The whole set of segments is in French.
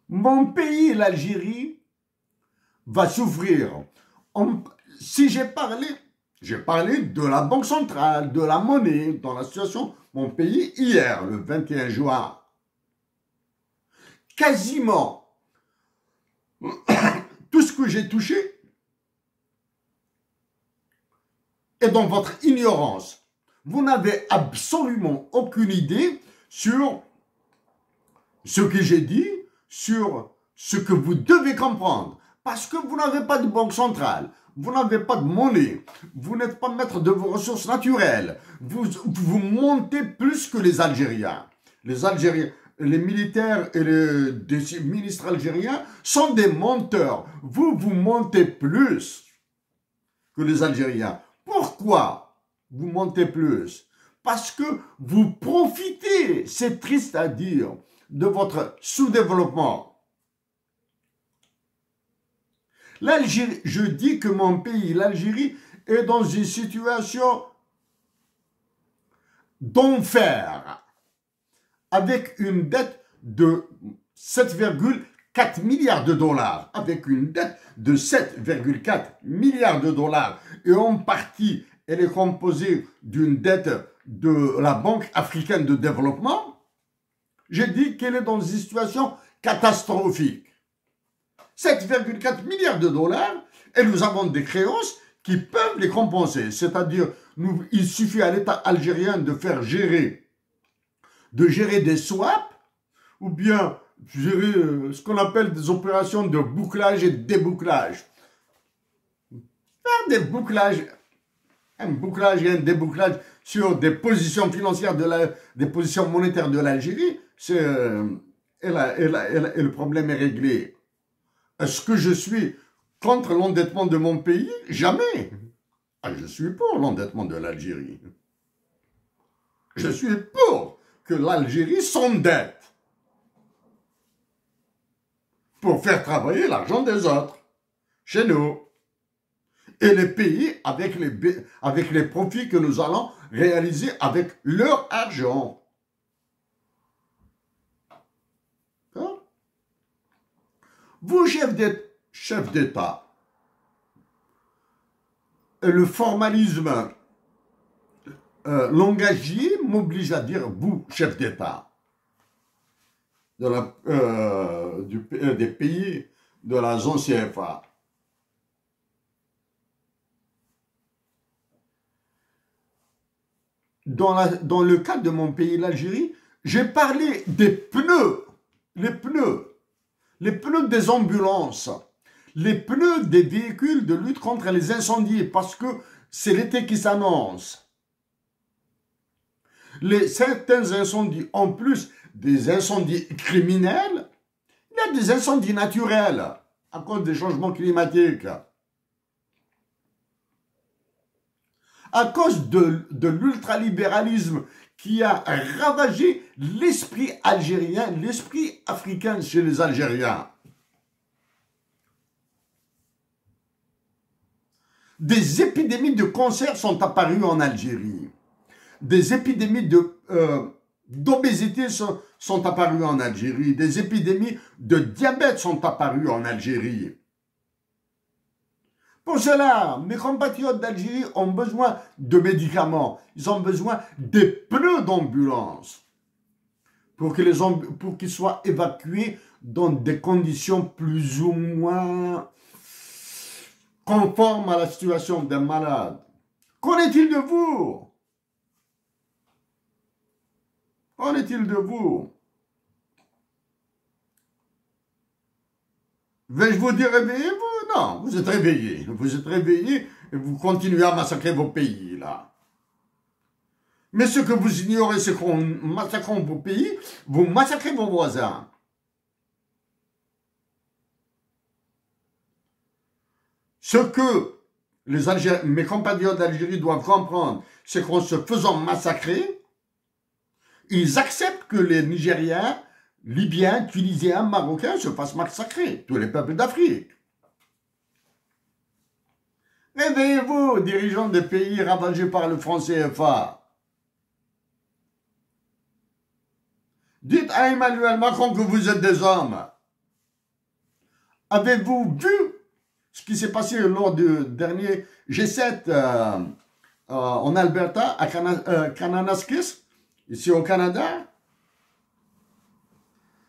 Mon pays, l'Algérie, va souffrir. Si j'ai parlé de la Banque centrale, de la monnaie, dans la situation, mon pays, hier, le 21 juin, quasiment tout ce que j'ai touché est dans votre ignorance. Vous n'avez absolument aucune idée sur ce que j'ai dit, sur ce que vous devez comprendre. Parce que vous n'avez pas de banque centrale, vous n'avez pas de monnaie, vous n'êtes pas maître de vos ressources naturelles. Vous montez plus que les Algériens. Les Algériens, les militaires et les ministres algériens sont des menteurs. Vous montez plus que les Algériens. Pourquoi vous montez plus? Parce que vous profitez, c'est triste à dire, de votre sous-développement. L'Algérie, je dis que mon pays, l'Algérie, est dans une situation d'enfer, avec une dette de 7,4 milliards de dollars, avec une dette de 7,4 milliards de dollars, et en partie, elle est composée d'une dette de la Banque africaine de développement. J'ai dit qu'elle est dans une situation catastrophique. 7,4 milliards de dollars, et nous avons des créances qui peuvent les compenser. C'est-à-dire, il suffit à l'État algérien de gérer des swaps, ou bien gérer ce qu'on appelle des opérations de bouclage et de débouclage. Faire des bouclages, un bouclage et un débouclage sur des positions financières, des positions monétaires de l'Algérie, et le problème est réglé. Est-ce que je suis contre l'endettement de mon pays? Jamais. Je suis pour l'endettement de l'Algérie. Je suis pour que l'Algérie s'endette pour faire travailler l'argent des autres, chez nous. Et les pays avec les profits que nous allons réaliser avec leur argent. Hein? Vous, chef d'État, le formalisme langagier m'oblige à dire vous, chef d'État des pays de la zone CFA. Dans le cas de mon pays, l'Algérie, j'ai parlé des pneus, les pneus des ambulances, les pneus des véhicules de lutte contre les incendies, parce que c'est l'été qui s'annonce. Certains incendies, en plus des incendies criminels, il y a des incendies naturels à cause des changements climatiques. À cause de l'ultralibéralisme qui a ravagé l'esprit algérien, l'esprit africain chez les Algériens. Des épidémies de cancer sont apparues en Algérie. Des épidémies d'obésité sont apparues en Algérie. Des épidémies de diabète sont apparues en Algérie. Pour cela, mes compatriotes d'Algérie ont besoin de médicaments. Ils ont besoin des pneus d'ambulance pour qu'ils soient évacués dans des conditions plus ou moins conformes à la situation des malades. Qu'en est-il de vous? Qu'en est-il de vous? Vais-je vous dire réveillez-vous? Non, vous êtes réveillés. Vous êtes réveillés et vous continuez à massacrer vos pays, là. Mais ce que vous ignorez, c'est qu'en massacrant vos pays, vous massacrez vos voisins. Ce que mes compatriotes d'Algérie doivent comprendre, c'est qu'en se faisant massacrer, ils acceptent que les Nigériens, Libyens, Tunisiens, Marocains se fassent massacrer, tous les peuples d'Afrique. Réveillez-vous, dirigeants des pays ravagés par le franc CFA. Dites à Emmanuel Macron que vous êtes des hommes. Avez-vous vu ce qui s'est passé lors du dernier G7 en Alberta, à Kananaskis, ici au Canada?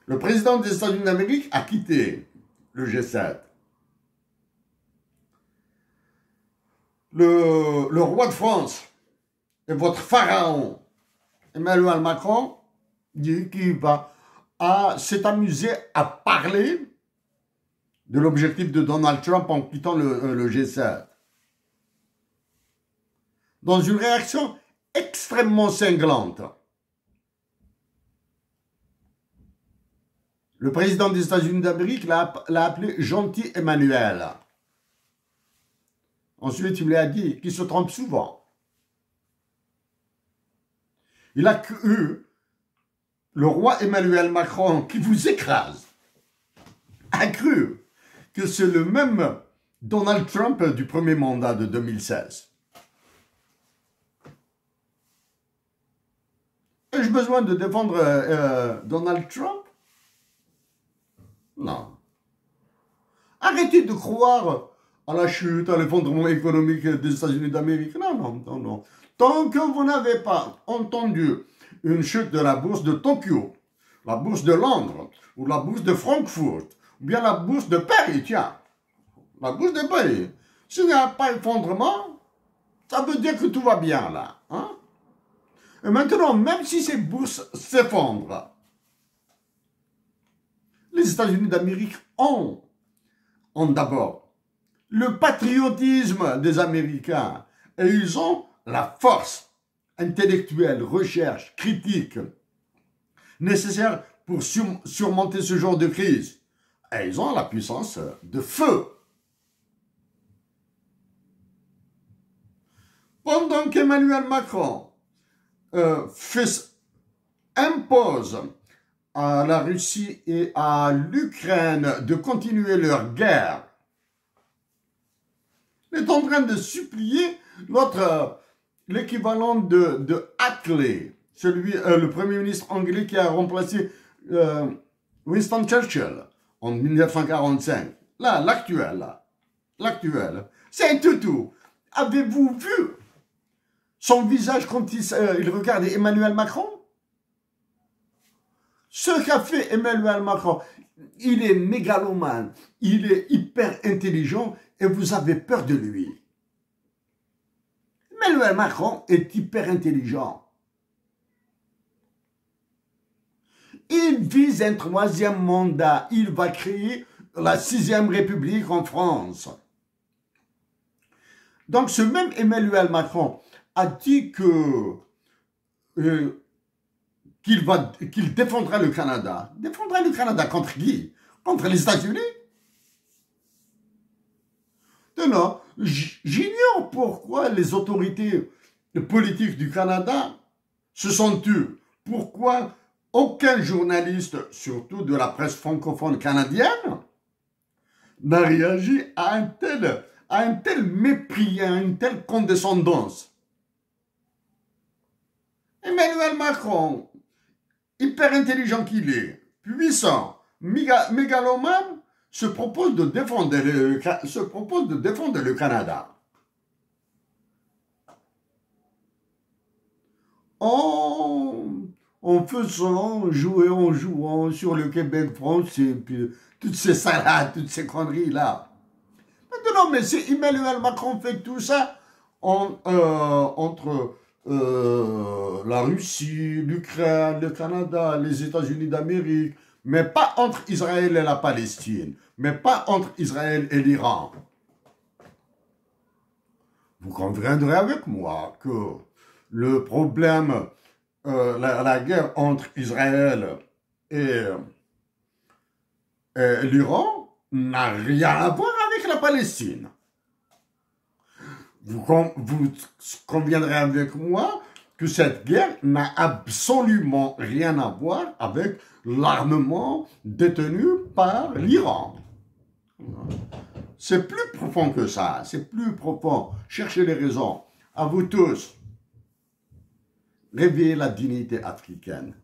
Le président des États-Unis d'Amérique a quitté le G7. Le roi de France et votre pharaon, Emmanuel Macron, dit qu'il va s'est amusé à parler de l'objectif de Donald Trump en quittant le G7. Dans une réaction extrêmement cinglante. Le président des États-Unis d'Amérique l'a appelé gentil Emmanuel. Ensuite, il lui a dit qu'il se trompe souvent. Il a cru, le roi Emmanuel Macron, qui vous écrase, a cru que c'est le même Donald Trump du premier mandat de 2016. Ai-je besoin de défendre Donald Trump? Non. Arrêtez de croire à la chute, à l'effondrement économique des États-Unis d'Amérique. Non, non, non, non. Tant que vous n'avez pas entendu une chute de la bourse de Tokyo, la bourse de Londres, ou la bourse de Francfort, ou bien la bourse de Paris, tiens, la bourse de Paris, s'il n'y a pas effondrement, ça veut dire que tout va bien là. Hein? Et maintenant, même si ces bourses s'effondrent, les États-Unis d'Amérique ont d'abord le patriotisme des Américains et ils ont la force intellectuelle, recherche, critique nécessaire pour surmonter ce genre de crise. Et ils ont la puissance de feu. Pendant qu'Emmanuel Macron impose à la Russie et à l'Ukraine de continuer leur guerre, il est en train de supplier l'équivalent de Attlee, le premier ministre anglais qui a remplacé Winston Churchill en 1945. Là, l'actuel. C'est tout. Avez-vous vu son visage quand il regardait Emmanuel Macron? Ce qu'a fait Emmanuel Macron, il est mégalomane, il est hyper intelligent et vous avez peur de lui. Emmanuel Macron est hyper intelligent. Il vise un 3e mandat. Il va créer la 6e République en France. Donc ce même Emmanuel Macron a dit qu'il défendra le Canada. Défendra le Canada contre qui? Contre les États-Unis? Non, j'ignore pourquoi les autorités politiques du Canada se sont tues. Pourquoi aucun journaliste, surtout de la presse francophone canadienne, n'a réagi à un tel mépris, à une telle condescendance. Emmanuel Macron, hyper intelligent qu'il est, puissant, mégalomane, se propose de défendre le Canada. En faisant, en jouant sur le Québec-France et puis toutes ces salades, toutes ces conneries-là. Maintenant, mais si Emmanuel Macron fait tout ça entre la Russie, l'Ukraine, le Canada, les États-Unis d'Amérique, mais pas entre Israël et la Palestine, mais pas entre Israël et l'Iran. Vous conviendrez avec moi que le problème, la guerre entre Israël et l'Iran n'a rien à voir avec la Palestine. Vous conviendrez avec moi que cette guerre n'a absolument rien à voir avec l'armement détenu par l'Iran. C'est plus profond que ça, c'est plus profond. Cherchez les raisons. À vous tous, réveillez la dignité africaine.